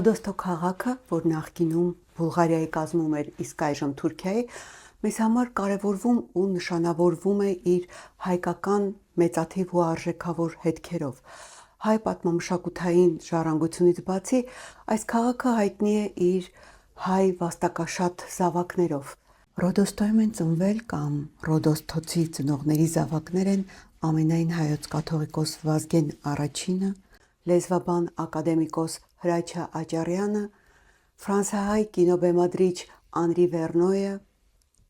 Ռոդոստո քաղաքը, որ նախկինում Բուլղարիայի կազմում էր, իսկ այժմ Թուրքիայի, մեզ համար կարևորվում ու նշանավորվում է իր հայկական մեծաթիվ ու արժեքավոր հետքերով։ Հայ պատմամշակութային ժառանգությունից բացի, այս քաղաքը հայտնի է իր հայ վաստակաշատ զավակներով։ Ռոդոստոյում են ծնվել կամ Ռոդոստոցի ծնողների զավակներ են ամենայն հայոց կաթողիկոս Վազգեն Առաջինը, լեզվաբան ակադեմիկոս Հրաչյա Աճարյանը, ֆրանսիահայ կինոբեմադրիչ Անրի Վերնոյը,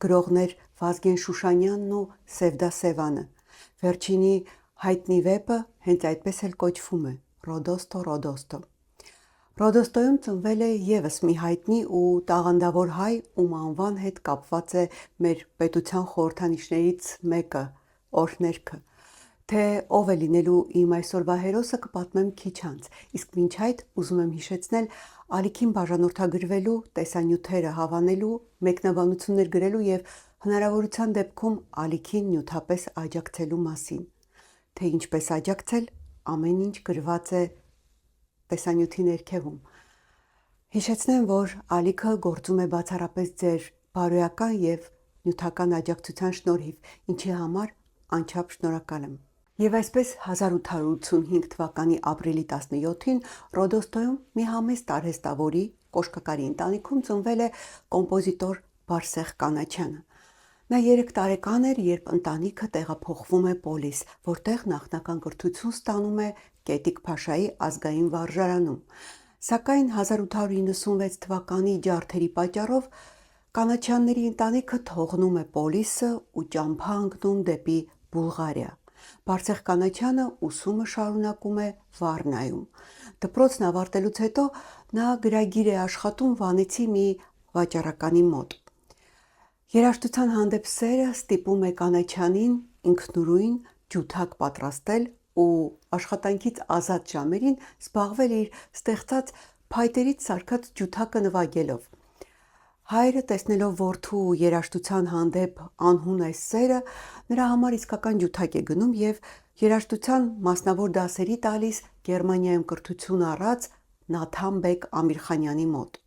գրողներ Վազգեն Շուշանյանն ու Սևդա Սևանը։ Վերջինի հայտնի վեպը հենց այդպես էլ կոչվում է Ռոդոստո։ Ռոդոստոյում ծնվել է ևս մի հայտնի ու տաղանդավոր հայ, ում անվան հետ կապված է մեր պետության խորհրդանիշներից մեկը՝ օրհներգը։ Թե ով է լինելու իմ այսօրվա հերոսը կպատմեմ քիչ անց, իսկ մինչ այդ ուզում եմ հիշեցնել ալիքին բաժանորդագրվելու, տեսանյութերը հավանելու, մեկնաբանություններ գրելու և հնարավորության դեպքում ալիքին նյութապես աջակցելու մասին։ Թե ինչպես աջակցել, ամեն ինչ գրված է տեսանյութի ներքևում։ Հիշեցնեմ, որ ալիքը գործում է բացառապես ձեր բարոյական և նյութական աջակցության շնորհիվ, ինչի համար անչափ շնորհակալ եմ։ Եվ այսպես 1885 թվականի ապրիլի 17-ին Ռոդոստոյում մի համեստ արհեստավորի կոշկակարի ընտանիքում ծնվել է կոմպոզիտոր Բարսեղ Կանաչյանը։ Նա 3 տարեկան էր, երբ ընտանիքը տեղափոխվում է Պոլիս, որտեղ նախնական կրթություն ստանում է Կետիկ Փաշայի ազգային վարժարանում։ Սակայն 1896 թվականի ջարդերի պատճառով Կանաչյանների ընտանիքը թողնում է Պոլիսը ու ճամփա ընկնում դեպի Բուլղարիա։ Բարսեղ Կանաչյանը ուսումը շարունակում է Վառնայում։ Դպրոցն ավարտելուց հետո նա գրագիր է աշխատում Վանեցի մի վաճառականի մոտ։ Երաժշտության հանդեպ սերը ստիպում է Կանաչյանին ինքնուրույն ջութակ պատրաստել ու աշխատանքից ազատ ժամերին զբաղվել իր ստեղծած փայտերից սարքած ջութակը նվագելով։ Հայրը, տեսնելով որդու երաժշտության հանդեպ անհուն այս սերը, նրա համար իսկական ջութակ է գնում և երաժշտության մասնավոր դասերի տալիս Գերմանիայում կրթություն առած Նաթան բեկ Ամիրխանյանի մոտ։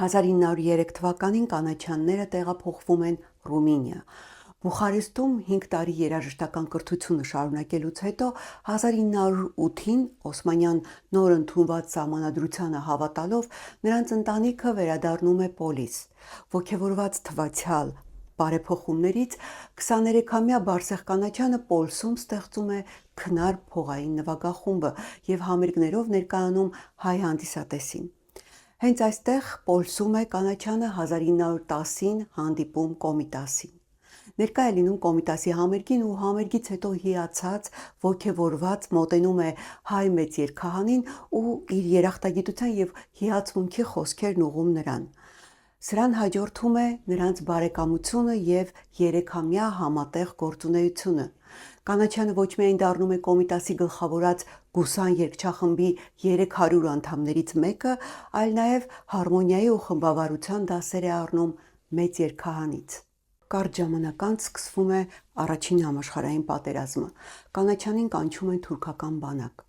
1903 թվականին կանաչյանները տեղափոխվում են Ռումինիա։ Բուխարեստում 5 տարի երաժշտական կրթությունը շարունակելուց հետո 1908-ին Օսմանյան նոր ընդունված սահմանադրությանը հավատալով նրանց ընտանիքը վերադառնում է Պոլիս։ Ոգևորված թվացյալ բարեփոխումներից 23-ամյա Բարսեղ Կանաչյանը Պոլսում ստեղծում է Քնար փողային նվագախումբը և համերգներով ներկայանում հայ հանդիսատեսին։ Հենց այստեղ Պոլսում է Կանաչյանը 1910-ին հանդիպում Կոմիտասին։ Ներկա է լինում Կոմիտասի համերգին ու համերգից հետո հիացած, ոգևորված մոտենում է հայ մեծ երգահանին ու իր երախտագիտության և հիացմունքի խոսքերն ուղղում նրան։ Սրան հաջորդում է նրանց բարեկամությունը և 3-ամյա համատեղ գործունեությունը։ Կանաչյանը ոչ միայն դառնում է Կոմիտասի գլխավորած Գուսան երգչախմբի 300 անդամներից մեկը, այլ նաև հարմոնիայի ու խմբավարության դասեր է առնում մեծ երգահանից։ Կարճ ժամանակ անց սկսվում է Առաջին համաշխարհային պատերազմը։ Կանաչյանին կանչում են թուրքական բանակ։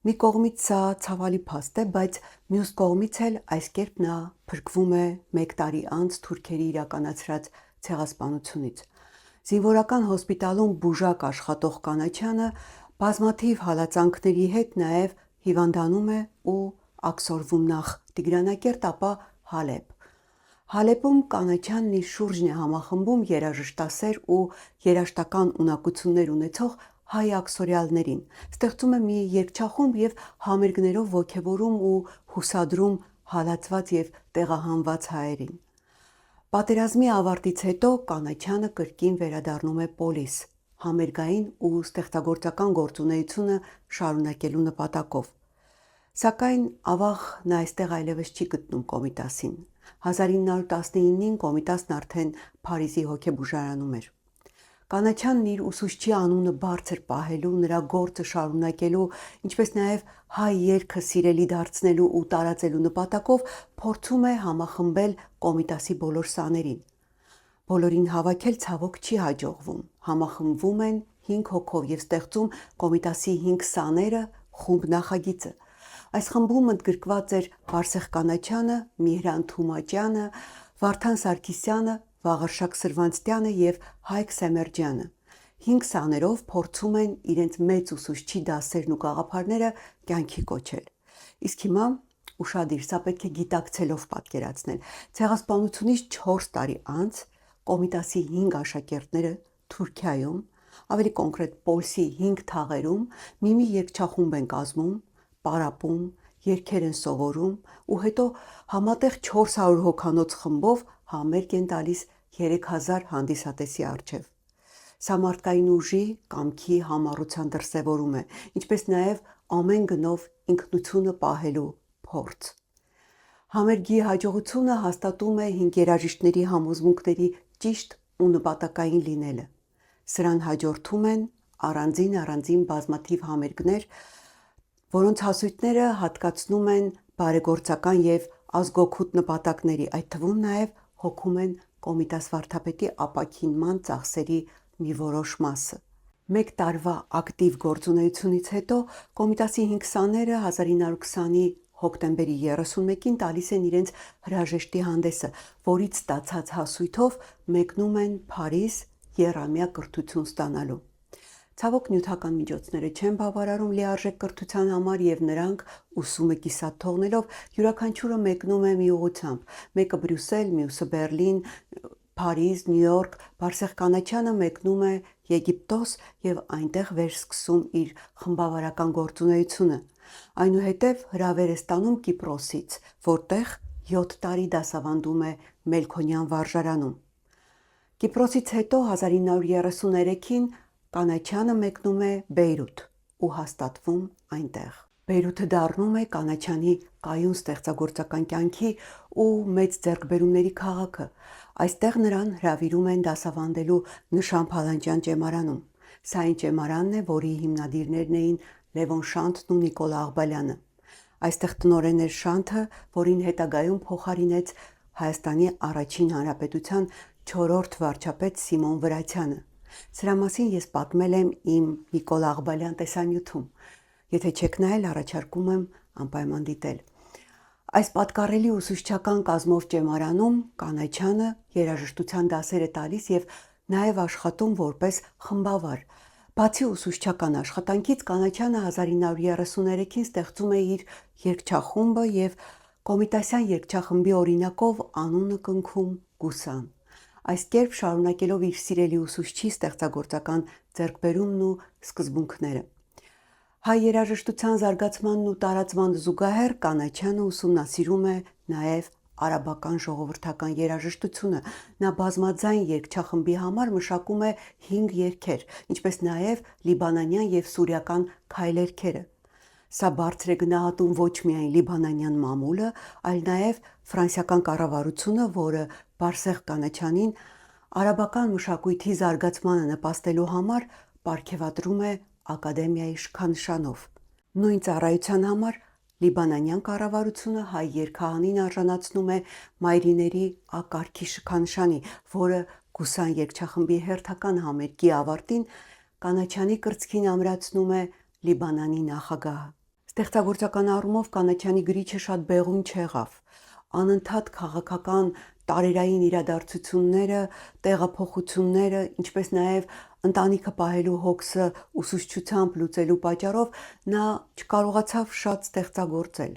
Մի կողմից սա ցավալի փաստ է, բայց մյուս կողմից էլ այս կերպ նա փրկվում է 1 տարի անց թուրքերի իրականացրած ցեղասպանությունից։ Զինվորական հոսպիտալում բուժակ աշխատող Կանաչյանը բազմաթիվ հալածանքների հետ նաև հիվանդանում է ու աքսորվում նախ Տիգրանակերտ, ապա Հալեբ։ Հալեպում Կանաչյանն իր շուրջն է համախմբում երաժշտասեր ու երաժշտական ունակություններ ունեցող հայ աքսորյալներին, ստեղծում է մի երգչախումբ և համերգներով ոգևորում ու հուսադրում հալածված և տեղահանված հայերին։ Պատերազմի ավարտից հետո Կանաչյանը կրկին վերադառնում է Պոլիս՝ համերգային ու ստեղծագործական գործունեությունը շարունակելու նպատակով։ Սակայն ավաղ նա այստեղ այլևս չի գտնում Կոմիտասին։ 1919-ին Կոմիտասն արդեն Փարիզի հոգեբուժարանում էր։ Կանաչյանն իր ուսուցչի անունը բարձր պահելու, նրա գործը շարունակելու, ինչպես նաև հայ երգը սիրելի դարձնելու ու տարածելու նպատակով փորձում է համախմբել Կոմիտասի բոլոր սաներին։ Բոլորին հավաքել ցավոք չի հաջողվում։ Համախմբվում են 5 հոգով և ստեղծում Կոմիտասի 5 սաները, խումբ նախագիծը։ Այս խմբում ընդգրկված էր Բարսեղ Կանաչյանը, Միհրան Թումաճյանը, Վարդան Սարգսյանը, Վաղարշակ Սրվանցյանը և Հայկ Սեմերջյանը։ 5 սաներով փորձում են իրենց մեծ ուսուցչի դասերն ու գաղափարները կյանքի կոչել։ Իսկ հիմա ուշադիր, սա պետք է գիտակցելով պատկերացնել։ Ցեղասպանությունից 4 տարի անց Կոմիտասի 5 աշակերտները Թուրքիայում, ավելի կոնկրետ Պոլսի 5 թաղերում մի երգչախումբ են կազմում, պարապում, երգեր են սովորում ու հետո համատեղ 400 հոգանոց խմբով համերգ են տալիս 3000 հանդիսատեսի առջև։ Սա մարդկային ուժի, կամքի, համառության դրսևորում է, ինչպես նաև ամեն գնով ինքնությունը պահելու փորձ։ Համերգի հաջողությունը հաստատում է 5 երաժիշտների համոզմունքների ճիշտ ու նպատակային լինելը։ Սրան հաջորդում են առանձին բազմաթիվ համերգներ, որոնց հասույթները հատկացնում են բարեգործական և ազգօգուտ նպատակների, այդ թվում նաև հոգում են Կոմիտաս վարդապետի ապաքինման ծախսերի մի որոշ մասը։ Մեկ տարվա ակտիվ գործունեությունից հետո Կոմիտասի 5 սաները 1920-ի հոկտեմբերի 31-ին տալիս են իրենց հրաժեշտի հանդեսը, որից ստացած հասույթով մեկնում են Փարիզ եռամյա կրթություն ստանալու։ Ցավոք նյութական միջոցները չեն բավարարում լիարժեք կրթության համար և նրանք ուսումը կիսատ թողնելով յուրաքանչյուրը մեկնում է մի ուղղությամբ, մեկը Բրյուսել, մյուսը Բերլին, Փարիզ, Նյու Յորք, Բարսեղ Կանաչյանը մեկնում է Եգիպտոս և այնտեղ վերսկսում իր խմբավարական գործունեությունը։ Այնուհետև հրավեր է ստանում Կիպրոսից, որտեղ 7 տարի դասավանդում է Մելքոնյան վարժարանում։ Կիպրոսից հետո 1933-ին Կանաչյանը մեկնում է Բեյրութ ու հաստատվում այնտեղ։ Բեյրութը դառնում է Կանաչյանի կայուն ստեղծագործական կյանքի ու մեծ ձեռքբերումների քաղաքը։ Այստեղ նրան հրավիրում են դասավանդելու Նշան Փալանջյան ճեմարանում։ Սա այն ճեմարանն է, որի հիմնադիրներն էին Լևոն Շանթն ու Նիկոլ Աղբալյանը։ Այստեղ տնօրեն էր Շանթը, որին հետագայում փոխարինեց Հայաստանի Առաջին Հանրապետության 4-րդ վարչապետ Սիմոն Վրացյանը։ Սրա մասին ես պատմել եմ իմ Նիկոլ Աղբալյան տեսանյութում։ Եթե չեք նայել, առաջարկում եմ անպայման դիտել։ Այս պատկառելի ուսուցչական կազմով ճեմարանում Կանաչյանը երաժշտության դասեր է տալիս և նաև աշխատում որպես խմբավար։ Բացի ուսուցչական աշխատանքից Կանաչյանը 1933-ին ստեղծում է իր երգչախումբը և Կոմիտասյան երգչախմբի օրինակով անունը կնքում Գուսան։ Այս կերպ շարունակելով իր սիրելի ուսուցչի ստեղծագործական ձեռքբերումն ու սկզբունքները։ Հայ երաժշտության զարգացմանն ու տարածմանը զուգահեռ Կանաչյանը ուսումնասիրում է նաև արաբական ժողովրդական երաժշտությունը։ Նա բազմաձայն երգչախմբի համար մշակում է 5 երգեր, ինչպես նաև լիբանանյան և սուրիական քայլերգերը։ Սա բարձր է գնահատում ոչ միայն լիբանանյան մամուլը, այլ նաև ֆրանսիական կառավարությունը, որը Բարսեղ Կանաչյանին արաբական մշակույթի զարգացմանը նպաստելու համար պարգևատրում է ակադեմիայի շքանշանով։ Նույն ծառայության համար լիբանանյան կառավարությունը հայ երգահանին արժանացնում է Մայրիների ակարգի շքանշանի, որը Գուսան երգչախմբի հերթական համերգի ավարտին Կանաչյանի կրծքին ամրացնում է Լիբանանի նախագահը։ Ստեղծագործական առումով Կանաչյանի գրիչը շատ բեղուն չեղավ։ Անընդհատ քաղաքական տարերային իրադարձությունները, տեղափոխությունները, ինչպես նաև ընտանիքը պահելու հոգսը ուսուցչությամբ լուծելու պատճառով նա չկարողացավ շատ ստեղծագործել։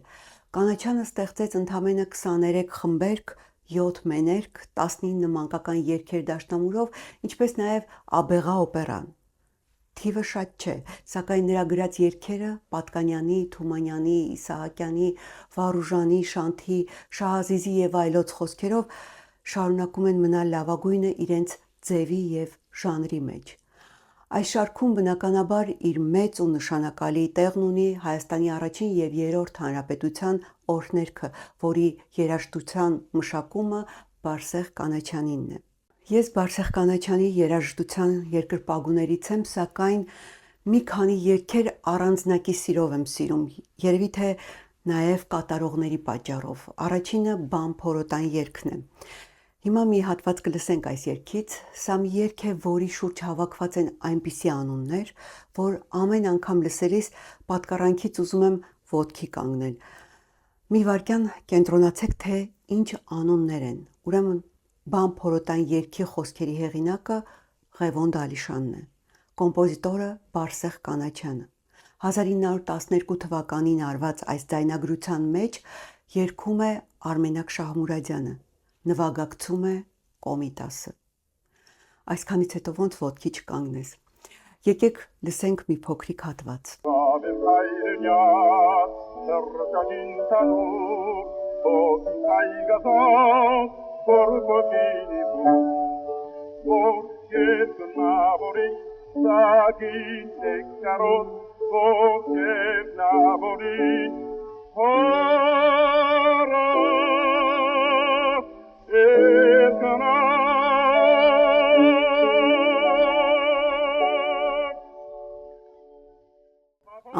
Կանաչյանը ստեղծեց ընդամենը 23 խմբերգ, 7 մեներգ, 19 մանկական երգեր դաշնամուրով, ինչպես նաև Աբեղա օպերան։ Թիվը շատ չէ, սակայն նրա գրած երգերը Պատկանյանի, Թումանյանի, Իսահակյանի, Վարուժանի, Շանթի, Շահազիզի և այլոց խոսքերով շարունակում են մնալ լավագույնը իրենց ձևի և ժանրի մեջ։ Այս շարքում բնականաբար իր մեծ ու նշանակալի տեղն ունի Հայաստանի առաջին և երրորդ հանրապետության օրհներգը, որի երաժշտության մշակումը Բարսեղ Կանաչյանինն է։ Ես Բարսեղ Կանաչյանի երաժշտության երկրպագուներից եմ, սակայն մի քանի երգեր առանձնակի սիրով եմ սիրում, երևի թե նաև կատարողների պատճառով։ Առաջինը Բամ Փորոտան երգն է։ Հիմա մի հատված կլսենք այս երգից։ Սա մի երգ է, որի շուրջ հավաքված են այնպիսի անուններ, որ ամեն անգամ լսելիս պատկառանքից ուզում եմ ոտքի կանգնել։ Մի վարքյան կենտրոնացեք, թե ինչ անուններ են։ Ուրեմն բան փորոտային երգի խոսքերի հեղինակը Ղևոն Դալիշյանն է, կոմպոզիտորը Բարսեղ Կանաչյանը։ 1912 թվականին արված այս ձայնագրության մեջ երգում է Արմենակ Շահմուրադյանը, նվագակցում է Կոմիտասը։ Այսքանից հետո ոնց ոտքի չկանգնես։ Եկեք լսենք մի փոքրիկ հատված։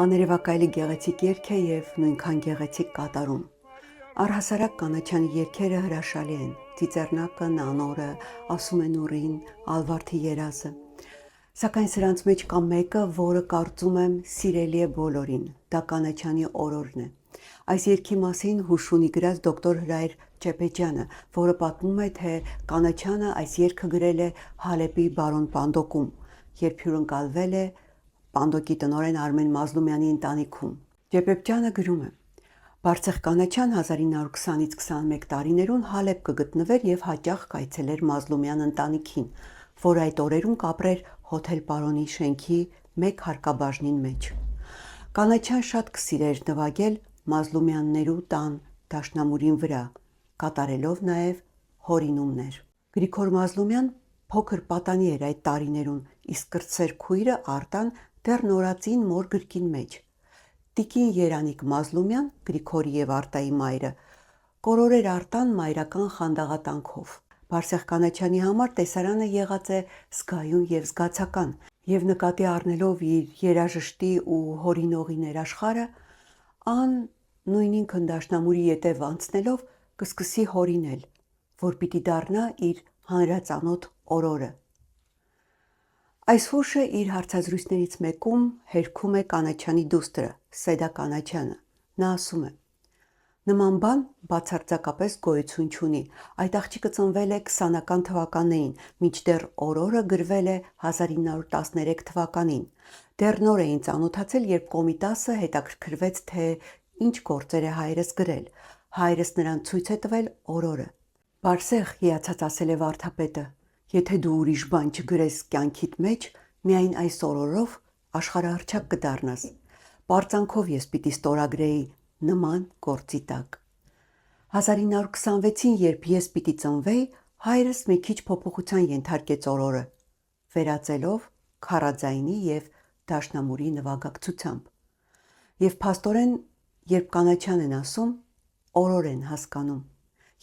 Աներևակայելի գեղեցիկ երգ է եւ նույնքան գեղեցիկ կատարում։ Առհասարակ Կանաչյանի երգերը հրաշալի են։ Ծիծեռնակը, Նանորը, ասում են Նուրին, Ալվարդի երազը։ Սակայն սրանց մեջ կա մեկը, որը կարծում եմ սիրելի է բոլորին։ Դա Կանաչյանի օրորն է։ Այս երգի մասին հուշ ունի գրած դոկտոր Հրայր Ճեպեջյանը, որը պատմում է, թե Կանաչյանը այս երգը գրել է Հալեպի բարոն Պանդոկում, երբ հյուրընկալվել է Պանդոկի տնօրեն Արմեն Մազլումյանի ընտանիքում։ Ճեպեջյանը գրում է. Բարսեղ Կանաչյան 1920-ից 21 տարիներուն Հալեբ կգտնվեր եւ հաճախ կայցելեր Մազլումյան ընտանիքին, որ այդ օրերուն կապրեր հոթել Պարոնի շենքի մեկ հարկաբաժնին մեջ։ Կանաչյան շատ կսիրեր նվագել Մազլումյաններու տան դաշնամուրին վրա, կատարելով նաեւ հորինումներ։ Գրիգոր Մազլումյան փոքր պատանի էր այդ տարիներուն, իսկ կրտսեր քույրը Արտան դեռ նորածին մոր գրկին մեջ։ Տիկին Երանիկ Մազլումյան, Գրիգորի եւ Արտայի մայրը, կորորեր Արտան մայրական խանդաղատանքով։ Բարսեղ Կանաչյանի համար տեսարանը եղած է զգայուն եւ զգացական, եւ նկատի առնելով իր երաժշտի ու հորինողի ներաշխարը, ան նույն ինքն դաշնամուրի ետև անցնելով կսկսի հորինել, որ պիտի դառնա իր հանրածանոթ օրորը։ Այս հուշը իր հարցազրույցներից մեկում հերքում է Կանաչյանի դուստրը, Սեդա Կանաչյանը։ Նա ասում է. Նման բան բացարձակապես գոյություն չունի։ Այդ աղջիկը ծնվել է 20-ական թվականներին, մինչդեռ օրորը գրվել է 1913 թվականին։ Դեռ նոր էին ծանոթացել, երբ Կոմիտասը հետաքրքրվեց, թե ինչ գործեր է հայրս գրել։ Հայրս նրան ցույց է տվել օրորը։ Բարսեղ հիացած ասել է վարդապետը. Եթե դու ուրիշ բան չգրես կյանքիդ մեջ, միայն այս օրորով աշխարհահռչակ կդառնաս։ Պարծանքով ես պիտի ստորագրեի նման գործի տակ։ 1926-ին, երբ ես պիտի ծնվեի, հայրս մի քիչ փոփոխության ենթարկեց օրորը, վերածելով քառաձայնի եւ դաշնամուրի նվագակցությամբ։ Եվ փաստորեն, երբ Կանաչյան են ասում, օրոր են հասկանում,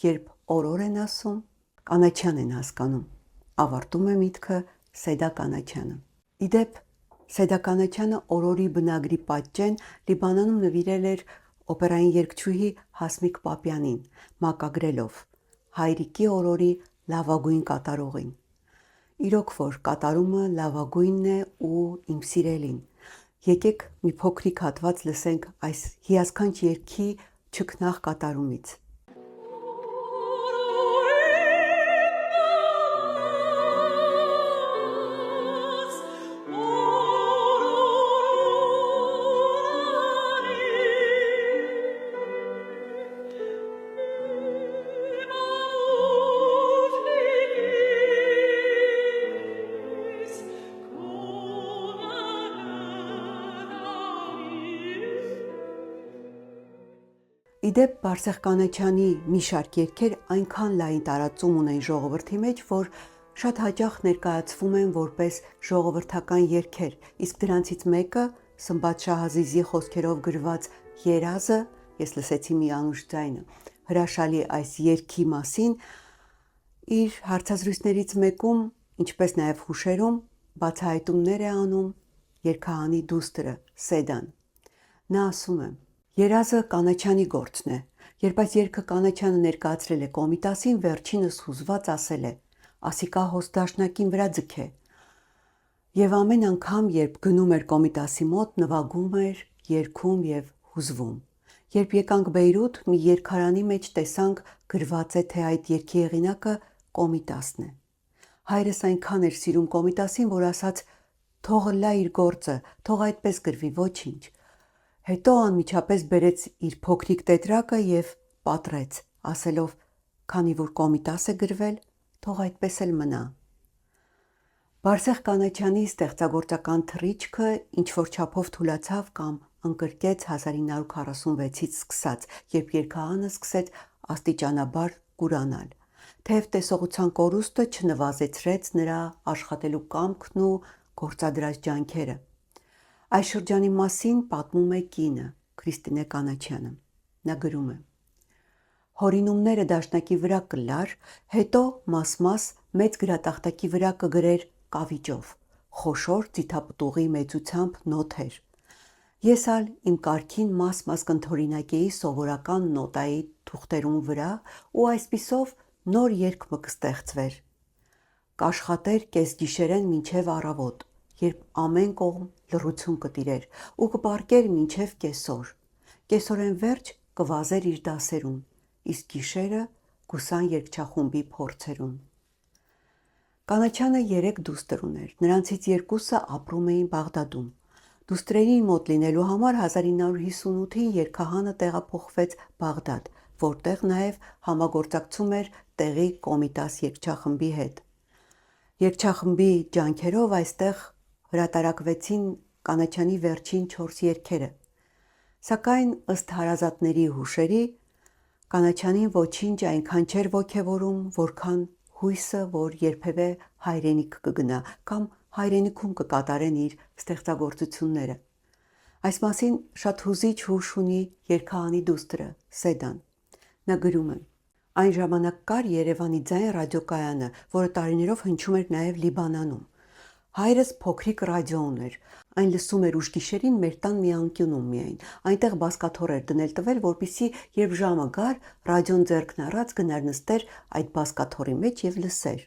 երբ օրոր են ասում, Կանաչյան են հասկանում, ավարտում է միտքը Սեդա Կանաչյանը։ Իդեպ, Սեդա Կանաչյանը օրորի բնագրի պատճեն Լիբանանում նվիրել էր օպերային երգչուհի Հասմիկ Պապյանին, մակագրելով հայրիկի օրորի լավագույն կատարողին։ Իրոք որ կատարումը լավագույնն է ու իմ սիրելին։ Եկեք մի փոքրիկ հատված լսենք այս հիասքանչ երգի չքնաղ կատարումից։ Իդեպ Բարսեղ Կանաչյանի մի շարք երգեր այնքան լայն տարածում ունեն ժողովրդի մեջ, որ շատ հաճախ ներկայացվում են որպես ժողովրդական երգեր, իսկ դրանցից մեկը Սմբատ Շահազիզի խոսքերով գրված երազը, ես լսեցի մի անուշ ձայնը, հրաշալի այս երգի մասին իր հարցազրույցներից մեկում, ինչպես նաև հուշերում, բացահայտումներ է անում երգահանի դուստրը Սեդան։ Նա ասում է. Երազը Կանաչյանի գործն է։ Երբ այս երգը Կանաչյանը ներկայացրել է Կոմիտասին, վերջինս հուզված ասել է. ասիկա հոս դաշնակին վրա ձգե։ Եվ ամեն անգամ, երբ գնում էր Կոմիտասի մոտ, նվագում էր, երգում եւ հուզվում։ Երբ եկանք Բեյրութ, մի երգարանի մեջ տեսանք գրված է, թե այդ երգի հեղինակը Կոմիտասն է։ Հայրս այնքան էր սիրում Կոմիտասին, որ ասաց. «Թող լա իր գործը, թող այդպես գրվի, ոչինչ»։ Հետո անմիջապես բերեց իր փոքրիկ տետրակը և պատռեց, ասելով. «Քանի որ Կոմիտաս է գրվել, թող այդպես էլ մնա»։ Բարսեղ Կանաչյանի ստեղծագործական թռիչքը ինչ-որ չափով թուլացավ կամ ընկրկեց 1946-ից սկսած, երբ երգահանը սկսեց աստիճանաբար կուրանալ, թեև տեսողության կորուստը չնվազեցրեց նրա աշխատելու կամքն ու գործադրած ջանքերը։ Այս շրջանի մասին պատմում է կինը՝ Քրիստինե Կանաչյանը։ Նա գրում է. «Հորինումները դաշնակի վրա կլար, հետո մաս-մաս մեծ գրատախտակի վրա կգրեր կավիճով, խոշոր ձիթապտուղի մեծությամբ նոթեր։ Ես ալ իմ կարգին մաս-մաս կընդօրինակեի սովորական նոտայի թուղթերուն վրա ու այսպիսով նոր երգ մը կստեղծվեր։ Կաշխատեր կեսգիշերեն մինչև առավոտ, երբ ամեն կողմ լռություն կտիրեր ու կպառկեր մինչև կեսօր։ Կեսօրեն վերջ կվազեր իր դասերուն, իսկ գիշերը գուսան երգչախումբի փորձերուն»։ Կանաչյանը 3 դուստր ուներ, նրանցից 2-ը ապրում էին Բաղդադում։ Դուստրերին մոտ լինելու համար 1958-ին երգահանը տեղափոխվեց Բաղդադ, որտեղ նաև համագործակցում էր տեղի Կոմիտաս երգչախմբի հետ։ Երգչախմբի ջանքերով այստեղ հրատարակվեցին Կանաչյանի վերջին 4 երգերը, սակայն ըստ հարազատների հուշերի Կանաչյանին ոչինչ այնքան չէր ոգևորում, որքան հույսը, որ երբևէ հայրենիք կգնա կամ հայրենիքում կկատարեն իր ստեղծագործությունները։ Այս մասին շատ հուզիչ հուշ ունի երգահանի դուստրը՝ Սեդան։ Նա գրում է. «Այն ժամանակ կար Երևանի ձայն ռադիոկայանը, որը տարիներով հնչում էր նաև Լիբանանում։ Հայրս փոքրիկ ռադիո ուներ, այն լսում էր ուշգիշերին մեր տան մի անկյունում միայն, այնտեղ բազկաթոռ էր դնել տվել, որպեսզի երբ ժամը գար, ռադիոն ձեռքն առած գնար նստեր այդ բազկաթոռի մեջ և լսեր։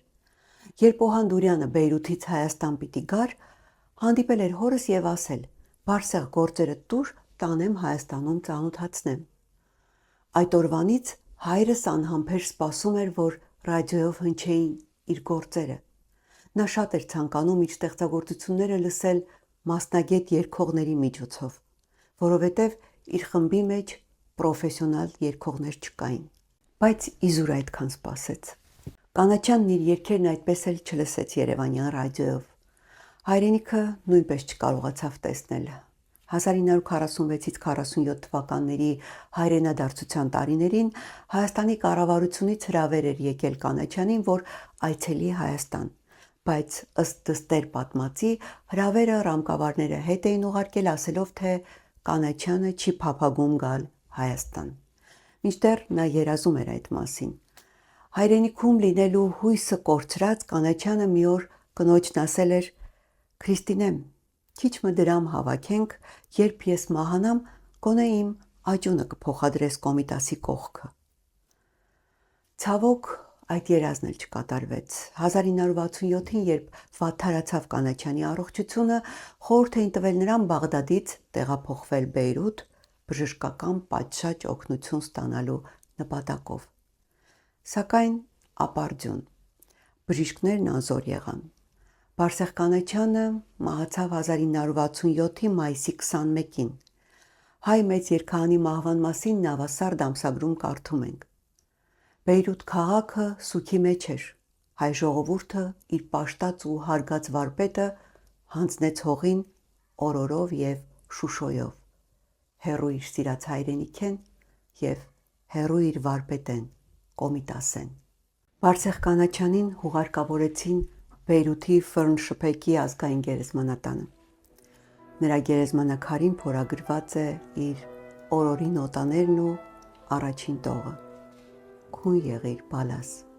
Երբ Օհան Դուրյանը Բեյրութից Հայաստան պիտի գար, հանդիպել էր հորս և ասել. «Բարսեղ գործերդ տուր, տանեմ Հայաստանում ծանոթացնեմ»։ Այդ օրվանից հայրս անհամբեր սպասում էր, որ ռադիոյով հնչեին իր գործերը։ Նա շատ էր ցանկանում իր ստեղծագործությունները լսել մասնագետ երգողների միջոցով, որովհետև իր խմբի մեջ պրոֆեսիոնալ երգողներ չկային։ Բայց իզուր այդքան սպասեց։ Կանաչյանն իր երգերն այդպես էլ չլսեց երևանյան ռադիոյով։ Հայրենիքը նույնպես չկարողացավ տեսնել։ 1946-ից 47 թվականների հայրենադարձության տարիներին Հայաստանի կառավարությունից հրավեր էր եկել Կանաչյանին, որ այցելի Հայաստան, բայց ըստ դստեր պատմածի հրավերը ռամկավարները հետ էին ուղարկել, ասելով, թե Կանաչյանը չի փափագում գալ Հայաստան։ Մինչդեռ նա երազում էր այդ մասին։ Հայրենիքում լինելու հույսը կորցրած Կանաչյանը մի օր կնոջն ասել էր. «Քրիստինե, քիչ մը դրամ հավաքենք, երբ ես մահանամ, գոնե իմ աճյունը կփոխադրես Կոմիտասի կողքը»։ Ցավոք, այդ երազն էլ չկատարվեց։ 1967-ին, երբ վատթարացավ Կանաչյանի առողջությունը, խորհուրդ էին տվել նրան Բաղդադից տեղափոխվել Բեյրութ բժշկական պատշաճ օգնություն ստանալու նպատակով։ Սակայն ապարդյուն, բժիշկներն անզոր եղան։ Բարսեղ Կանաչյանը մահացավ 1967-ի մայիսի 21-ին։ Հայ մեծ երգահանի մահվան մասին Նավասարդ ամսագրում կարդում ենք. «Բեյրութ քաղաքը սուգի մեջ էր, հայ ժողովուրդը իր պաշտած ու հարգած վարպետը հանձնեց հողին օրորով և շուշոյով, հեռու իր սիրած հայրենիքեն և հեռու իր վարպետեն Կոմիտասեն»։ Բարսեղ Կանաչյանին հուղարկավորեցին Բեյրութի Ֆըրնշփեքի ազգային գերեզմանատանը։ Նրա գերեզմանակարին փորագրված է իր օրորի նոտաներն ու առաջին տողը. «Քուն եղիր, Բալաս»։